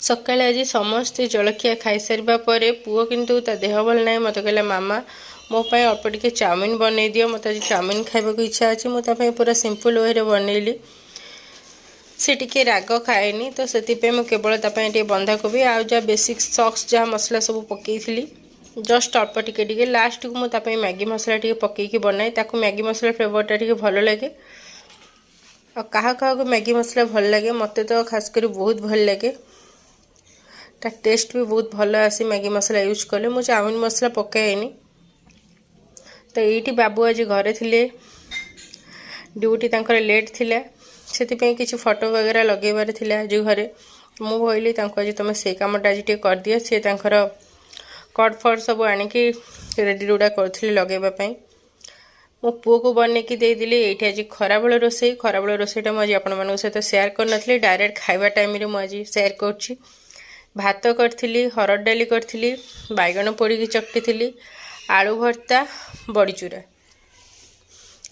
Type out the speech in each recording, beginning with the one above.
सकाळे आज समस्ते जलखिया खाई सारिबा परे पुओ किंतु ता देह भल नाही मते कहला मामा मो पाई अल्प टिके चाउमिन बनै दियो मते आज चाउमिन खाइबा को इच्छा अछि मो ता पाई पूरा सिंपल वे रे बनैली से टिके राग खाएनी तो सेति पे मो केवल ता पाई टिके बंधा कोबी आ जा बेसिक सॉक्स जा मसला सब पकेइथिली जस्ट अल्प टिके टिके लास्ट को मो ता पाई मैगी मसला टिके पकेइ के बनाई ताको मैगी मसला फ्लेवर टा टिके भलो लागे आ कहा कहा को मैगी मसला भल लागे मते तो खास करी बहुत भल लागे ता टेस्ट भी बहुत भल आसी मैगी मसला यूज कले मु चाउमिन मसला पकाएनी तो ये बाबू आज घरे थिले ड्यूटी तांकर लेट थिला से किसी फोटो वगैरह लगेबार थिला आज घरे मु कहली आज तुम से कामटा आज कर दिया सी तांकर कट फट सब आणिकी रेडी रुड़ा कर लगेवाई मो पुओ को बन के देदेली ये आज खराबेल रोसईटा मुझे आपण सहित सेयार कर डायरेक्ट खाइबा टाइम मुझे सेयार कर भात करी हरड़ डाली करी बैगण पोड़ी चकटी थी आलू भर्ता बड़ीचूरा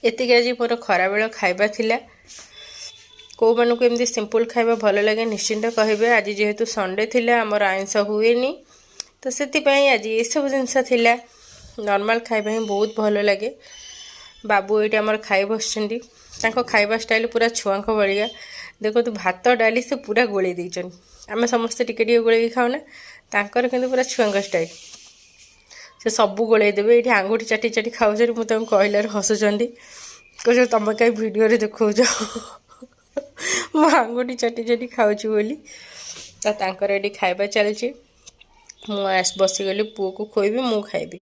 एतिक आज मोर खराबेल खाइबा थिला को मानक एमती सिंपल खाइबा भल लगे निश्चिंत कहे आज जेहेतु संडे थिला आमर आइंस हुएनी तो से आज ये सब जिनस थिला नॉर्मल खाइबा ही बहुत भल लगे बाबू ये आमर खाई बसचंदी खाइबा स्टाइल पूरा छुआ भाया देखो तो भात डाली से पूरा गोले देचन आम समस्ते टिके टिके गोले खाऊना तांकर किंतु पूरा छुआ स्टाइल से सबू गोले देवे ये आंगुठी चाटी चाटी खाऊर मुझे कहला हसुँच कह तुम कहीं वीडियो देखो मु आंगुठी चाटी चाटी खाऊँ बोली ये खाइबा चलती मुझे बसीगली पुओ को खोईबी मु खाइबी।